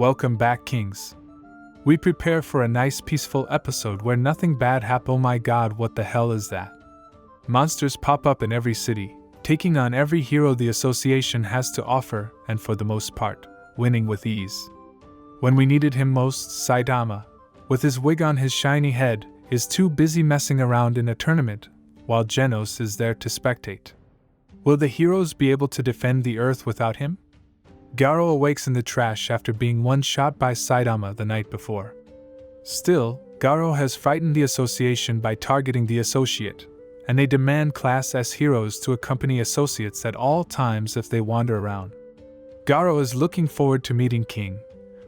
Welcome back, Kings. We prepare for a nice peaceful episode where nothing bad happens. Oh my god, what the hell is that? Monsters pop up in every city, taking on every hero the association has to offer, and for the most part, winning with ease. When we needed him most, Saitama, with his wig on his shiny head, is too busy messing around in a tournament, while Genos is there to spectate. Will the heroes be able to defend the Earth without him? Garou awakes in the trash after being one-shot by Saitama the night before. Still, Garou has frightened the association by targeting the associate, and they demand Class S heroes to accompany associates at all times if they wander around. Garou is looking forward to meeting King,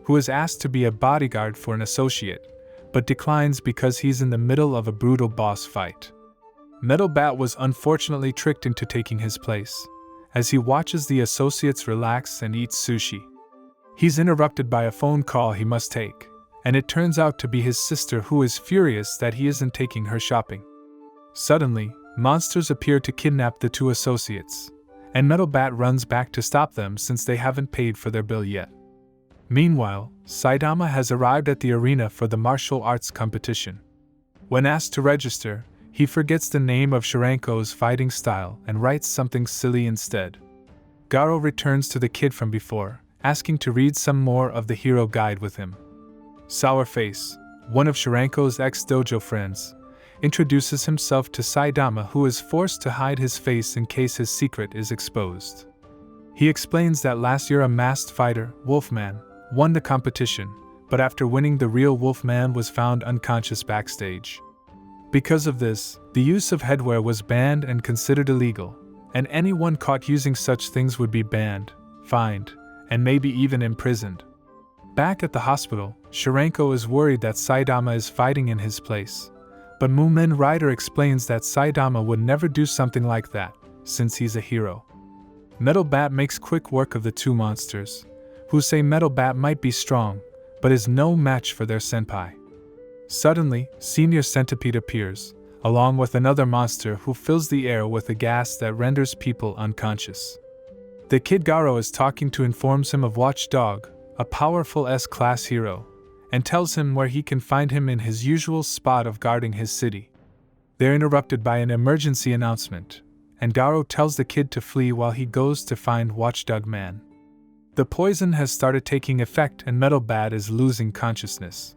who is asked to be a bodyguard for an associate, but declines because he's in the middle of a brutal boss fight. Metal Bat was unfortunately tricked into taking his place, as he watches the associates relax and eat sushi. He's interrupted by a phone call he must take, and it turns out to be his sister, who is furious that he isn't taking her shopping. Suddenly, monsters appear to kidnap the two associates, and Metal Bat runs back to stop them since they haven't paid for their bill yet. Meanwhile, Saitama has arrived at the arena for the martial arts competition. When asked to register, he forgets the name of Shiranko's fighting style and writes something silly instead. Garou returns to the kid from before, asking to read some more of the hero guide with him. Sourface, one of Shiranko's ex-dojo friends, introduces himself to Saitama, who is forced to hide his face in case his secret is exposed. He explains that last year a masked fighter, Wolfman, won the competition, but after winning the real Wolfman was found unconscious backstage. Because of this, the use of headwear was banned and considered illegal, and anyone caught using such things would be banned, fined, and maybe even imprisoned. Back at the hospital, Shiranko is worried that Saitama is fighting in his place, but Moomin Rider explains that Saitama would never do something like that, since he's a hero. Metal Bat makes quick work of the two monsters, who say Metal Bat might be strong, but is no match for their senpai. Suddenly, Senior Centipede appears, along with another monster who fills the air with a gas that renders people unconscious. The kid Garou is talking to informs him of Watchdog, a powerful S-class hero, and tells him where he can find him in his usual spot of guarding his city. They're interrupted by an emergency announcement, and Garou tells the kid to flee while he goes to find Watchdog Man. The poison has started taking effect and Metal Bat is losing consciousness.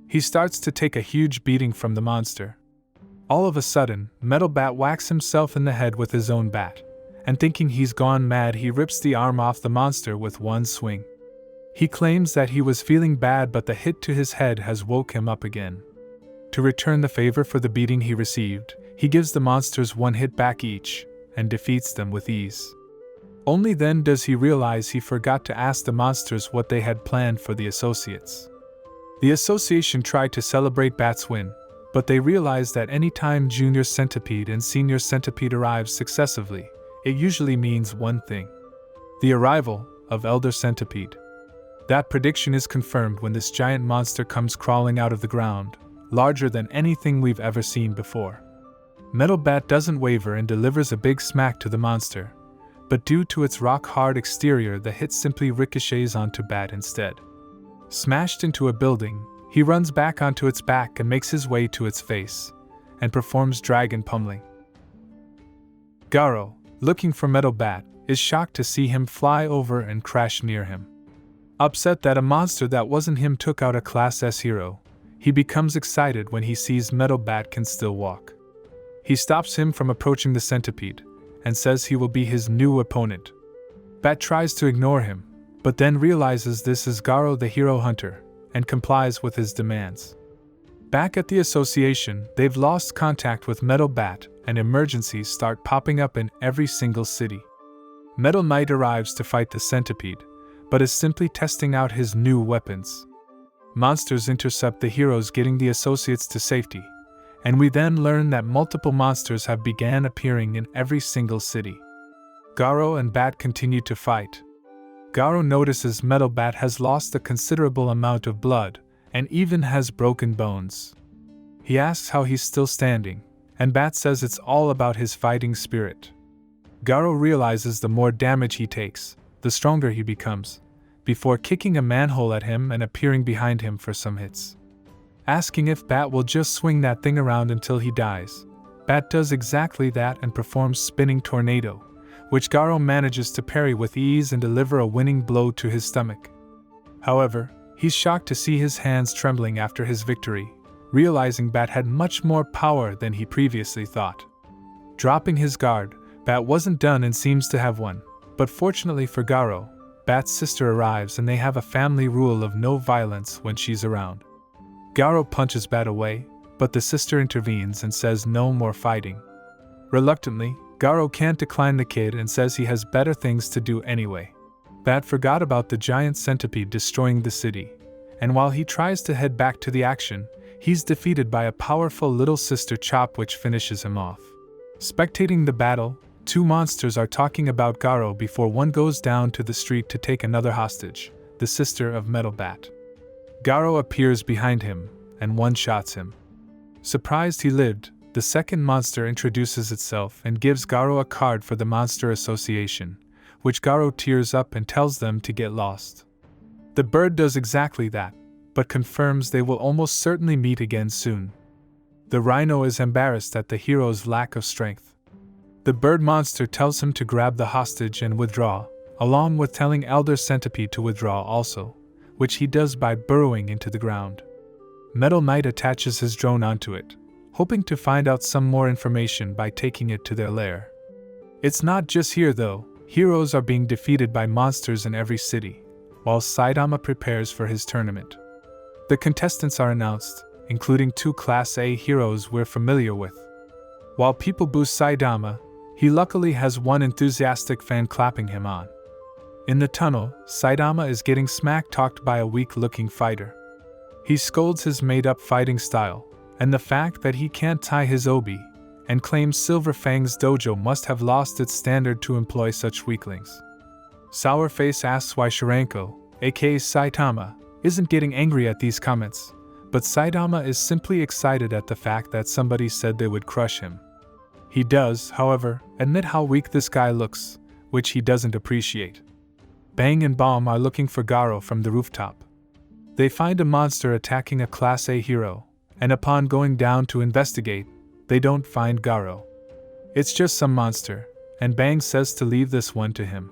He starts to take a huge beating from the monster. All of a sudden, Metal Bat whacks himself in the head with his own bat, and thinking he's gone mad, he rips the arm off the monster with one swing. He claims that he was feeling bad, but the hit to his head has woke him up again. To return the favor for the beating he received, he gives the monsters one hit back each, and defeats them with ease. Only then does he realize he forgot to ask the monsters what they had planned for the associates. The association tried to celebrate Bat's win, but they realized that any time Junior Centipede and Senior Centipede arrive successively, it usually means one thing: the arrival of Elder Centipede. That prediction is confirmed when this giant monster comes crawling out of the ground, larger than anything we've ever seen before. Metal Bat doesn't waver and delivers a big smack to the monster, but due to its rock-hard exterior, the hit simply ricochets onto Bat instead. Smashed into a building, he runs back onto its back and makes his way to its face, and performs dragon pummeling. Garou, looking for Metal Bat, is shocked to see him fly over and crash near him. Upset that a monster that wasn't him took out a Class S hero, he becomes excited when he sees Metal Bat can still walk. He stops him from approaching the centipede, and says he will be his new opponent. Bat tries to ignore him, but then realizes this is Garou the hero hunter, and complies with his demands. Back at the association, they've lost contact with Metal Bat, and emergencies start popping up in every single city. Metal Knight arrives to fight the centipede, but is simply testing out his new weapons. Monsters intercept the heroes, getting the associates to safety, and we then learn that multiple monsters have began appearing in every single city. Garou and Bat continue to fight. Garou notices Metal Bat has lost a considerable amount of blood, and even has broken bones. He asks how he's still standing, and Bat says it's all about his fighting spirit. Garou realizes the more damage he takes, the stronger he becomes, before kicking a manhole at him and appearing behind him for some hits. Asking if Bat will just swing that thing around until he dies. Bat does exactly that and performs Spinning Tornado, which Garou manages to parry with ease and deliver a winning blow to his stomach. However, he's shocked to see his hands trembling after his victory, realizing Bat had much more power than he previously thought. Dropping his guard, Bat wasn't done and seems to have won, but fortunately for Garou, Bat's sister arrives and they have a family rule of no violence when she's around. Garou punches Bat away, but the sister intervenes and says no more fighting. Reluctantly, Garou can't decline the kid and says he has better things to do anyway. Bat forgot about the giant centipede destroying the city, and while he tries to head back to the action, he's defeated by a powerful little sister chop which finishes him off. Spectating the battle, two monsters are talking about Garou before one goes down to the street to take another hostage, the sister of Metal Bat. Garou appears behind him, and one-shots him. Surprised he lived, the second monster introduces itself and gives Garou a card for the Monster Association, which Garou tears up and tells them to get lost. The bird does exactly that, but confirms they will almost certainly meet again soon. The rhino is embarrassed at the hero's lack of strength. The bird monster tells him to grab the hostage and withdraw, along with telling Elder Centipede to withdraw also, which he does by burrowing into the ground. Metal Knight attaches his drone onto it, hoping to find out some more information by taking it to their lair. It's not just here though, heroes are being defeated by monsters in every city, while Saitama prepares for his tournament. The contestants are announced, including two Class A heroes we're familiar with. While people boo Saitama, he luckily has one enthusiastic fan clapping him on. In the tunnel, Saitama is getting smack-talked by a weak-looking fighter. He scolds his made-up fighting style, and the fact that he can't tie his obi, and claims Silver Fang's dojo must have lost its standard to employ such weaklings. Sourface asks why Shiranko, aka Saitama, isn't getting angry at these comments, but Saitama is simply excited at the fact that somebody said they would crush him. He does, however, admit how weak this guy looks, which he doesn't appreciate. Bang and Bomb are looking for Garou from the rooftop. They find a monster attacking a Class A hero, and upon going down to investigate, they don't find Garou. It's just some monster, and Bang says to leave this one to him.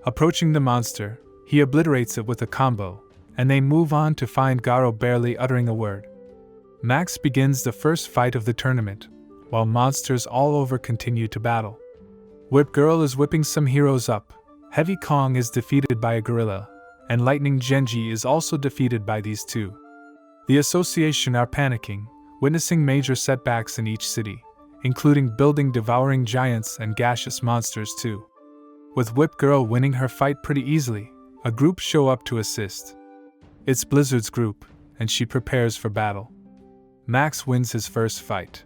Approaching the monster, he obliterates it with a combo, and they move on to find Garou barely uttering a word. Max begins the first fight of the tournament, while monsters all over continue to battle. Whip Girl is whipping some heroes up, Heavy Kong is defeated by a gorilla, and Lightning Genji is also defeated by these two. The association are panicking, witnessing major setbacks in each city, including building devouring giants and gaseous monsters too. With Whip Girl winning her fight pretty easily, a group show up to assist. It's Blizzard's group, and she prepares for battle. Max wins his first fight,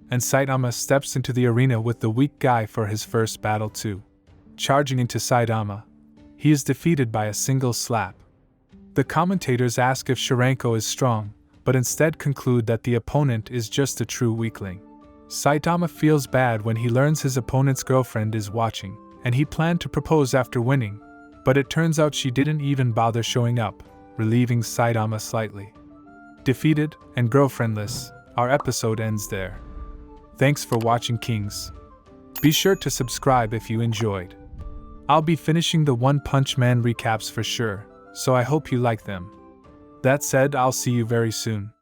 and Saitama steps into the arena with the weak guy for his first battle too. Charging into Saitama, he is defeated by a single slap. The commentators ask if Shiranko is strong, but instead conclude that the opponent is just a true weakling. Saitama feels bad when he learns his opponent's girlfriend is watching, and he planned to propose after winning, but it turns out she didn't even bother showing up, relieving Saitama slightly. Defeated and girlfriendless, our episode ends there. Thanks for watching, Kings. Be sure to subscribe if you enjoyed. I'll be finishing the One Punch Man recaps for sure, so I hope you like them. That said, I'll see you very soon.